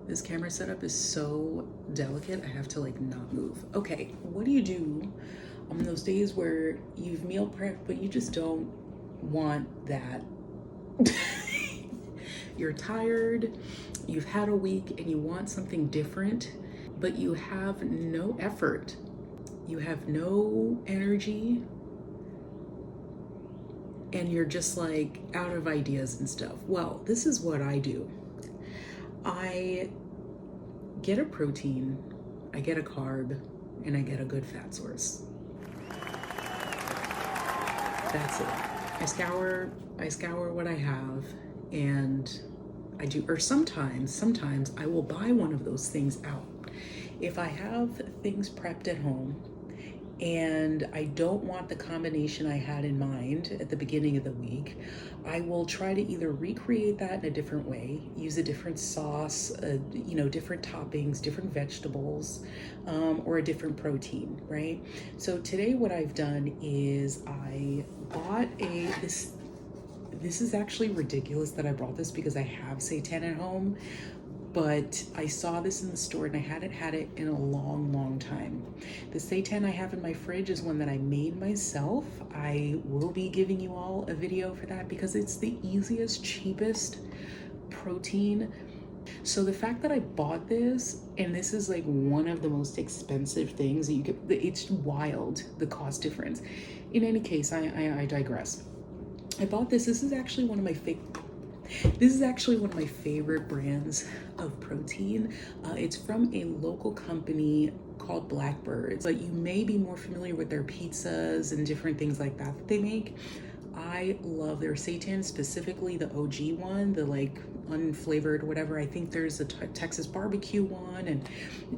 This camera setup is so delicate, I have to like not move. Okay, what do you do on those days where you've meal prepped, but you just don't want that? You're tired, you've had a week, and you want something different, but you have no effort. You have no energy, and you're just like out of ideas and stuff. Well, this is what I do. I get a protein, I get a carb, and I get a good fat source. That's it. I scour what I have, and I do, or sometimes I will buy one of those things out. If I have things prepped at home and I don't want the combination I had in mind at the beginning of the week, I will try to either recreate that in a different way, use a different sauce, different toppings, different vegetables, or a different protein, right? So today what I've done is I bought this is actually ridiculous that I brought this because I have seitan at home, but I saw this in the store and I hadn't had it in a long time. The seitan I have in my fridge is one that I made myself. I will be giving you all a video for that because it's the easiest, cheapest protein. So the fact that I bought this, and this is like one of the most expensive things that you get, it's wild, the cost difference. In any case, I digress. I bought this. This is actually one of my favorite brands of protein. It's from a local company called Blackbirds, but you may be more familiar with their pizzas and different things like that they make. I love their seitan, specifically the OG one, the like unflavored whatever. I think there's a Texas barbecue one and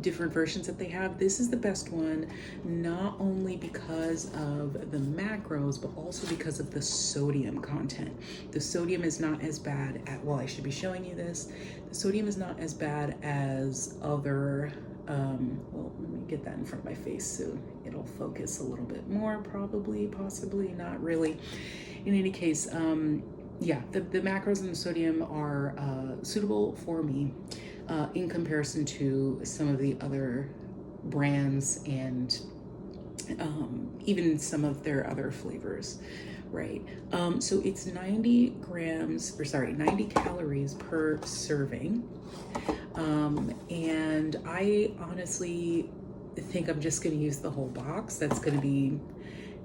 different versions that they have. This is the best one, not only because of the macros, but also because of the sodium content. The sodium is not as bad well, I should be showing you this. The sodium is not as bad as other, well, let me get that in front of my face so it'll focus a little bit more, probably, possibly, not really. In any case, yeah, the macros and the sodium are suitable for me in comparison to some of the other brands and even some of their other flavors, right? So it's 90 calories per serving. And I honestly think I'm just going to use the whole box. That's going to be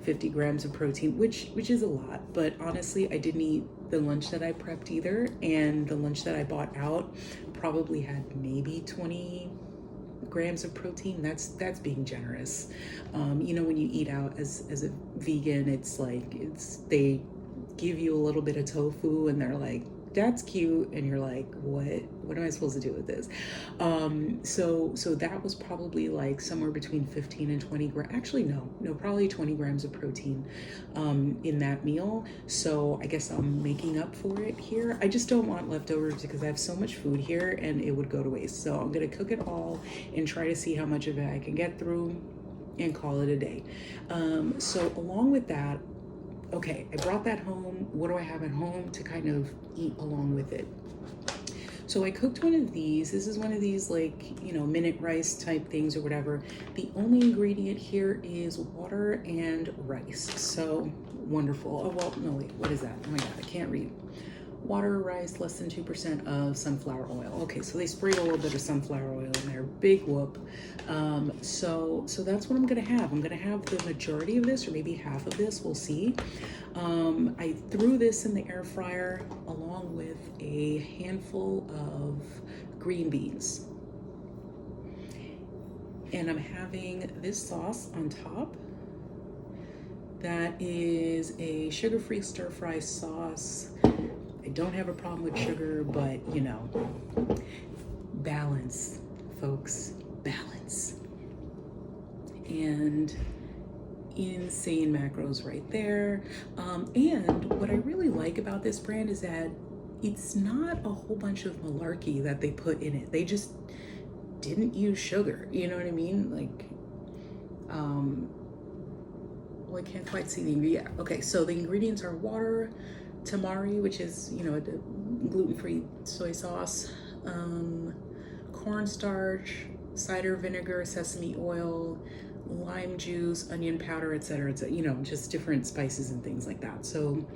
50 grams of protein, which is a lot, but honestly, I didn't eat the lunch that I prepped either, and the lunch that I bought out probably had maybe 20 grams of protein. That's being generous. When you eat out as a vegan, it's like they give you a little bit of tofu and they're like, that's cute, and you're like, what am I supposed to do with this? So that was probably like somewhere between 15 and 20 grams. Actually, no, probably 20 grams of protein in that meal. So I guess I'm making up for it here. I just don't want leftovers because I have so much food here and it would go to waste. So I'm gonna cook it all and try to see how much of it I can get through and call it a day. So along with that, okay, I brought that home. What do I have at home to kind of eat along with it? So I cooked one of these. This is one of these like, minute rice type things or whatever. The only ingredient here is water and rice. So wonderful. Oh, well, no, wait, what is that? Oh my God, I can't read. Water, rice, less than 2% of sunflower oil. Okay, so they sprayed a little bit of sunflower oil in there. Big whoop. So that's what I'm gonna have. I'm gonna have the majority of this, or maybe half of this. We'll see. I threw this in the air fryer along with a handful of green beans, and I'm having this sauce on top. That is a sugar-free stir-fry sauce. I don't have a problem with sugar, but balance, folks, balance. And insane macros right there. And what I really like about this brand is that it's not a whole bunch of malarkey that they put in it. They just didn't use sugar, you know what I mean? Like, well, I can't quite see the ingredient. Yeah. Okay, so the ingredients are water, tamari, which is, a gluten-free soy sauce, cornstarch, cider vinegar, sesame oil, lime juice, onion powder, etc., etc. You know, just different spices and things like that. So,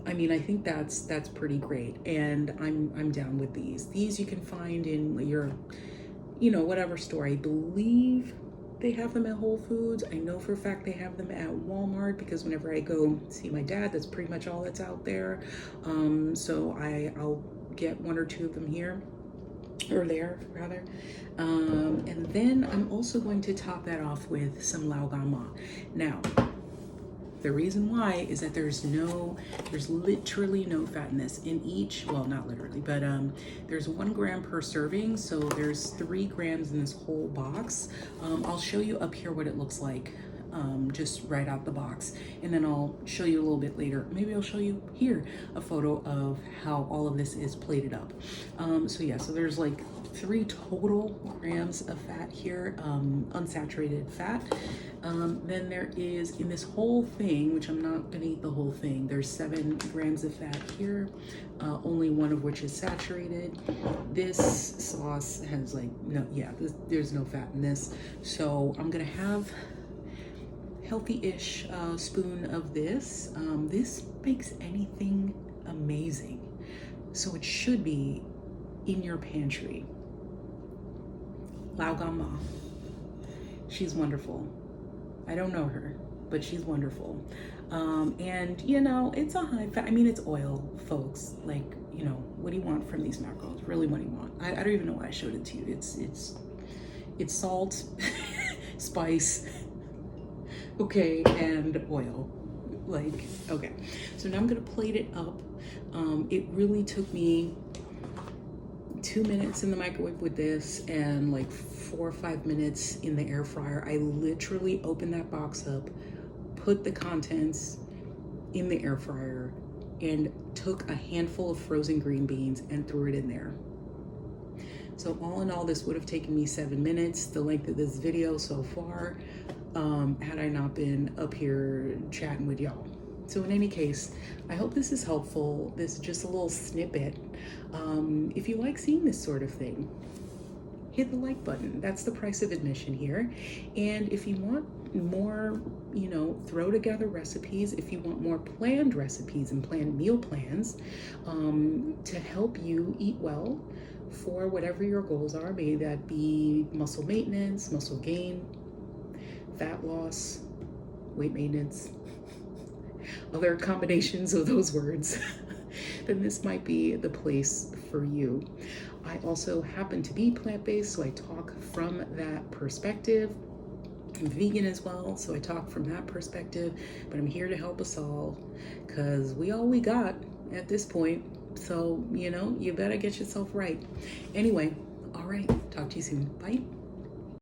I mean, I think that's pretty great, and I'm down with these. These you can find in your, you know, whatever store. I believe they have them at Whole Foods. I know for a fact they have them at Walmart because whenever I go see my dad, that's pretty much all that's out there. So I'll get one or two of them here, or there rather. And then I'm also going to top that off with some lao gan ma. Now, the reason why is that there's literally no fat in this. In each, well, not literally, but there's 1 gram per serving. So there's 3 grams in this whole box. I'll show you up here what it looks like, just right out the box. And then I'll show you a little bit later. Maybe I'll show you here a photo of how all of this is plated up. So yeah, so there's like 3 total grams of fat here, unsaturated fat. Then there is, in this whole thing, which I'm not gonna eat the whole thing, there's 7 grams of fat here, only 1 of which is saturated. This sauce has like, no, yeah, there's no fat in this. So I'm gonna have healthy-ish spoon of this. This makes anything amazing. So it should be in your pantry. Lao gan ma. She's wonderful. I don't know her, but she's wonderful. And you know, it's a high fat, I mean, it's oil, folks. Like, you know, what do you want from these macros? Really, what do you want? I don't even know why I showed it to you. It's salt, spice, okay, and oil. Like, okay. So now I'm gonna plate it up. It really took me 2 minutes in the microwave with this and like 4 or 5 minutes in the air fryer. I literally opened that box up, put the contents in the air fryer, and took a handful of frozen green beans and threw it in there. So all in all, this would have taken me 7 minutes, the length of this video so far, had I not been up here chatting with y'all. So in any case, I hope this is helpful. This is just a little snippet. If you like seeing this sort of thing, hit the like button. That's the price of admission here. And if you want more, you know, throw together recipes, if you want more planned recipes and planned meal plans to help you eat well for whatever your goals are, may that be muscle maintenance, muscle gain, fat loss, weight maintenance, other combinations of those words, then this might be the place for you. I also happen to be plant-based, so I talk from that perspective. I'm vegan as well, so I talk from that perspective, but I'm here to help us all because we all we got at this point. So, you know, you better get yourself right. Anyway, all right, talk to you soon. Bye.